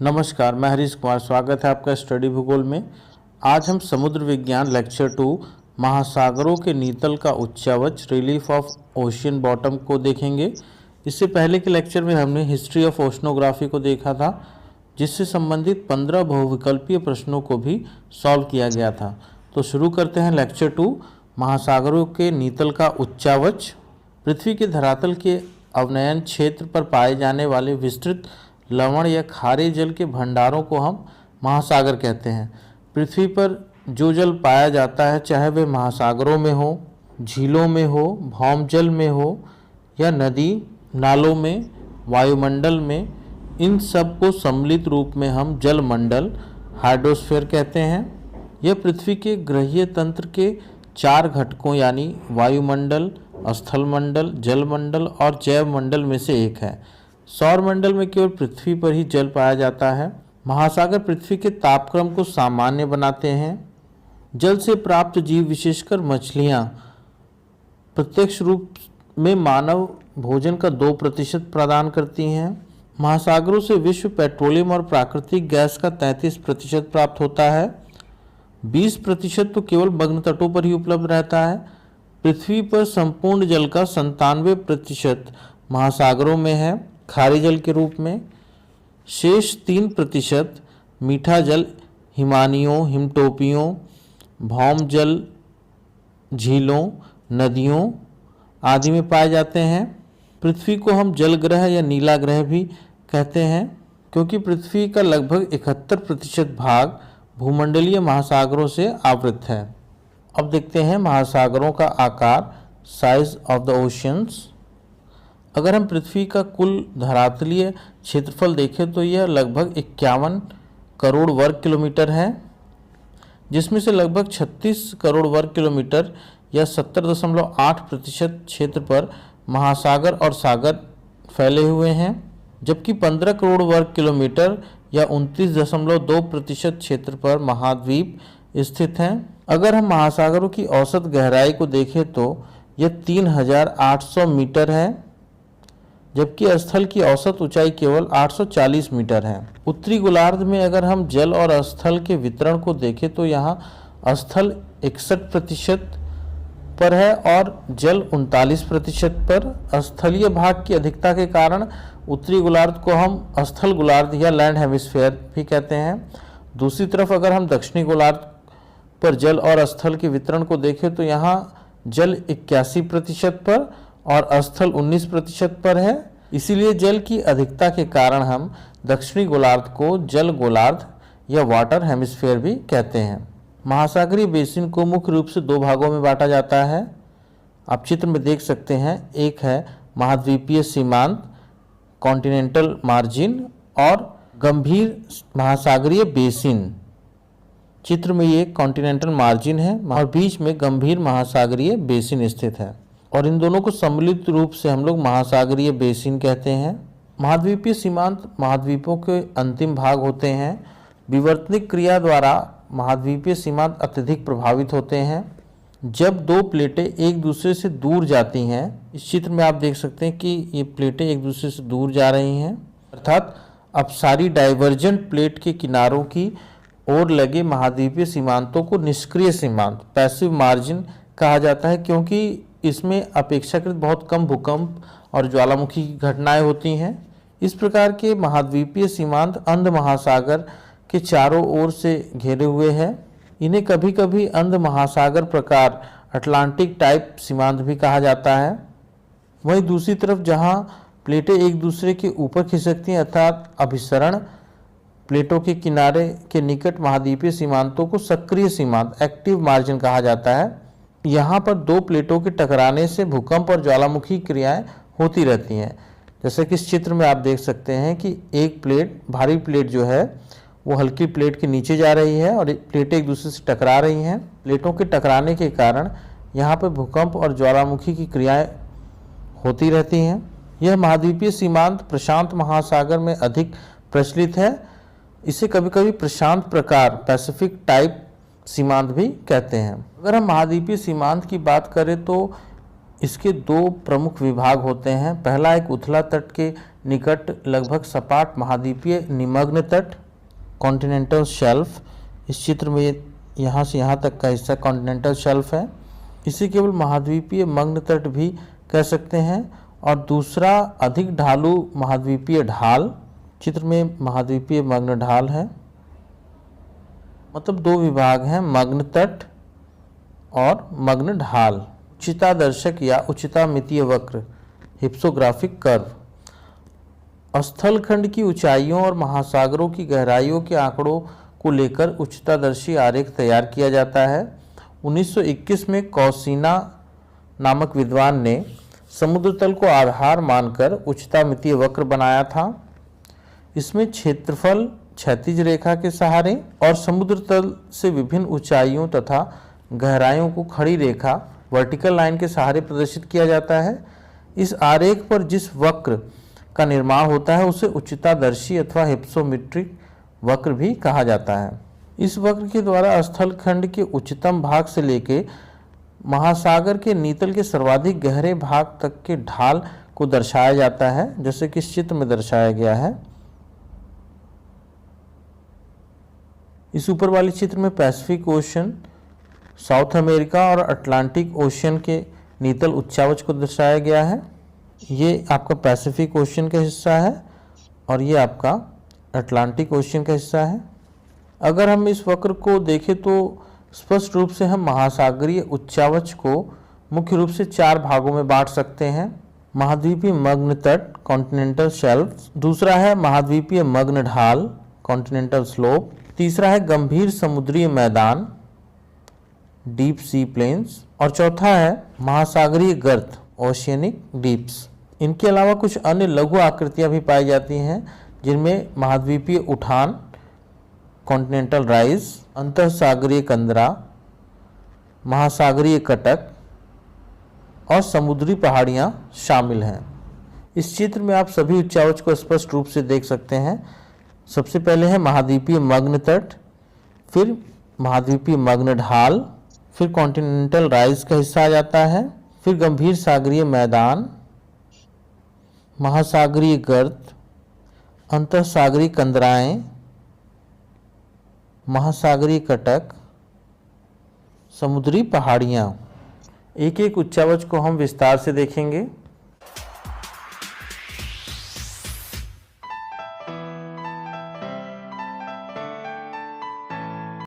नमस्कार, मैं हरीश कुमार। स्वागत है आपका स्टडी भूगोल में। आज हम समुद्र विज्ञान लेक्चर 2 महासागरों के नीतल का उच्चावच रिलीफ ऑफ ओशियन बॉटम को देखेंगे। इससे पहले के लेक्चर में हमने हिस्ट्री ऑफ ओशनोग्राफी को देखा था, जिससे संबंधित 15 बहुविकल्पीय प्रश्नों को भी सॉल्व किया गया था। तो शुरू करते हैं लेक्चर 2 महासागरों के नीतल का उच्चावच। पृथ्वी के धरातल के अवनयन क्षेत्र पर पाए जाने वाले विस्तृत लवण या खारे जल के भंडारों को हम महासागर कहते हैं। पृथ्वी पर जो जल पाया जाता है, चाहे वह महासागरों में हो, झीलों में हो, भौम जल में हो या नदी नालों में, वायुमंडल में, इन सब को सम्मिलित रूप में हम जलमंडल हाइड्रोस्फीयर कहते हैं। यह पृथ्वी के ग्रहीय तंत्र के 4 घटकों यानी वायुमंडल, स्थलमंडल, जलमंडल और जैवमंडल में से एक है। सौरमंडल में केवल पृथ्वी पर ही जल पाया जाता है। महासागर पृथ्वी के तापक्रम को सामान्य बनाते हैं। जल से प्राप्त जीव, विशेषकर मछलियाँ, प्रत्यक्ष रूप में मानव भोजन का 2% प्रदान करती हैं। महासागरों से विश्व पेट्रोलियम और प्राकृतिक गैस का 33% प्राप्त होता है। 20% तो केवल मग्न तटों पर ही उपलब्ध रहता है। पृथ्वी पर संपूर्ण जल का 97% महासागरों में है, खारे जल के रूप में। शेष 3% मीठा जल हिमानियों, हिमटोपियों, भौम जल, झीलों, नदियों आदि में पाए जाते हैं। पृथ्वी को हम जल ग्रह या नीला ग्रह भी कहते हैं, क्योंकि पृथ्वी का लगभग 71% भाग भूमंडलीय महासागरों से आवृत है। अब देखते हैं महासागरों का आकार, साइज ऑफ द ओशियंस। अगर हम पृथ्वी का कुल धरातलीय क्षेत्रफल देखें तो यह लगभग 51 करोड़ वर्ग किलोमीटर है, जिसमें से लगभग 36 करोड़ वर्ग किलोमीटर या 70.8% क्षेत्र पर महासागर और सागर फैले हुए हैं, जबकि 15 करोड़ वर्ग किलोमीटर या 29.2% क्षेत्र पर महाद्वीप स्थित हैं। अगर हम महासागरों की औसत गहराई को देखें तो यह 3800 मीटर है, जबकि स्थल की औसत ऊंचाई केवल 840 मीटर है। उत्तरी गोलार्ध में अगर हम जल और स्थल के वितरण को देखें तो यहाँ स्थल 61% पर है और जल 39% पर। स्थलीय भाग की अधिकता के कारण उत्तरी गोलार्ध को हम स्थल गोलार्ध या लैंड हेमिस्फीयर भी कहते हैं। दूसरी तरफ अगर हम दक्षिणी गोलार्ध पर जल और स्थल के वितरण को देखें तो यहाँ जल 81% पर और स्थल 19% पर है। इसीलिए जल की अधिकता के कारण हम दक्षिणी गोलार्ध को जल गोलार्ध या वाटर हेमिस्फीयर भी कहते हैं। महासागरीय बेसिन को मुख्य रूप से 2 भागों में बांटा जाता है। आप चित्र में देख सकते हैं, एक है महाद्वीपीय सीमांत कॉन्टिनेंटल मार्जिन और गंभीर महासागरीय बेसिन। चित्र में ये कॉन्टिनेंटल मार्जिन है और बीच में गंभीर महासागरीय बेसिन स्थित है, और इन दोनों को सम्मिलित रूप से हम लोग महासागरीय बेसिन कहते हैं। महाद्वीपीय सीमांत महाद्वीपों के अंतिम भाग होते हैं। विवर्तनिक क्रिया द्वारा महाद्वीपीय सीमांत अत्यधिक प्रभावित होते हैं। जब 2 प्लेटें एक दूसरे से दूर जाती हैं, इस चित्र में आप देख सकते हैं कि ये प्लेटें एक दूसरे से दूर जा रही हैं, अर्थात अब सारी डाइवर्जेंट प्लेट के किनारों की ओर लगे महाद्वीपीय सीमांतों को निष्क्रिय सीमांत, पैसिव मार्जिन कहा जाता है, क्योंकि इसमें अपेक्षाकृत बहुत कम भूकंप और ज्वालामुखी की घटनाएं होती हैं। इस प्रकार के महाद्वीपीय सीमांत अंध महासागर के चारों ओर से घिरे हुए हैं। इन्हें कभी कभी अंध महासागर प्रकार अटलांटिक टाइप सीमांत भी कहा जाता है। वहीं दूसरी तरफ जहां प्लेटें एक दूसरे के ऊपर खिसकती हैं, अर्थात अभिसरण प्लेटों के किनारे के निकट महाद्वीपीय सीमांतों को सक्रिय सीमांत, एक्टिव मार्जिन कहा जाता है। यहाँ पर 2 प्लेटों के टकराने से भूकंप और ज्वालामुखी क्रियाएं होती रहती हैं। जैसे कि इस चित्र में आप देख सकते हैं कि एक प्लेट, भारी प्लेट जो है वो हल्की प्लेट के नीचे जा रही है और प्लेटें एक दूसरे से टकरा रही हैं। प्लेटों के टकराने के कारण यहाँ पर भूकंप और ज्वालामुखी की क्रियाएं होती रहती हैं। यह महाद्वीपीय सीमांत प्रशांत महासागर में अधिक प्रचलित है। इसे कभी कभी प्रशांत प्रकार, पैसिफिक टाइप सीमांत भी कहते हैं। अगर हम महाद्वीपीय सीमांत की बात करें तो इसके दो प्रमुख विभाग होते हैं। पहला एक उथला तट के निकट लगभग सपाट महाद्वीपीय निमग्न तट कॉन्टिनेंटल शेल्फ। इस चित्र में यहाँ से यहाँ तक का हिस्सा कॉन्टिनेंटल शेल्फ है। इसे केवल महाद्वीपीय मग्न तट भी कह सकते हैं। और दूसरा अधिक ढालू महाद्वीपीय ढाल, चित्र में महाद्वीपीय मग्न ढाल है। मतलब दो विभाग हैं, मग्न तट और मग्न ढाल। उच्चतादर्शक या उच्चतामितीय वक्र हिप्सोग्राफिक कर्व स्थलखंड की ऊंचाइयों और महासागरों की गहराइयों के आंकड़ों को लेकर उच्चतादर्शी आरेख तैयार किया जाता है। 1921 में कौसिना नामक विद्वान ने समुद्र तल को आधार मानकर उच्चतामितीय वक्र बनाया था। इसमें क्षेत्रफल क्षैतिज रेखा के सहारे और समुद्र तल से विभिन्न ऊंचाइयों तथा गहराइयों को खड़ी रेखा वर्टिकल लाइन के सहारे प्रदर्शित किया जाता है। इस आरेख पर जिस वक्र का निर्माण होता है उसे उच्चतादर्शी अथवा हिप्सोमेट्रिक वक्र भी कहा जाता है। इस वक्र के द्वारा स्थलखंड के उच्चतम भाग से लेकर महासागर के नीतल के सर्वाधिक गहरे भाग तक के ढाल को दर्शाया जाता है, जैसे कि इस चित्र में दर्शाया गया है। इस ऊपर वाले चित्र में पैसिफिक ओशन, साउथ अमेरिका और अटलांटिक ओशन के नीतल उच्चावच को दर्शाया गया है। ये आपका पैसिफिक ओशन का हिस्सा है और ये आपका अटलांटिक ओशन का हिस्सा है। अगर हम इस वक्र को देखें तो स्पष्ट रूप से हम महासागरीय उच्चावच को मुख्य रूप से चार भागों में बांट सकते हैं। महाद्वीपीय मग्न तट कॉन्टिनेंटल शेल्फ, दूसरा है महाद्वीपीय मग्न ढाल कॉन्टिनेंटल स्लोप, तीसरा है गंभीर समुद्रीय मैदान डीप सी प्लेन्स और चौथा है महासागरीय गर्त ओशियनिक डीप्स। इनके अलावा कुछ अन्य लघु आकृतियां भी पाई जाती हैं, जिनमें महाद्वीपीय उठान कॉन्टिनेंटल राइज, अंतःसागरीय कंदरा, महासागरीय कटक और समुद्री पहाड़ियां शामिल हैं। इस चित्र में आप सभी उच्चावच को स्पष्ट रूप से देख सकते हैं। सबसे पहले है महाद्वीपीय मग्न तट, फिर महाद्वीपीय मग्न ढाल, फिर कॉन्टिनेंटल राइज का हिस्सा आ जाता है, फिर गंभीर सागरीय मैदान, महासागरीय गर्त, अंतःसागरीय कंदराएं, महासागरीय कटक, समुद्री पहाड़ियाँ। एक एक उच्चावच को हम विस्तार से देखेंगे।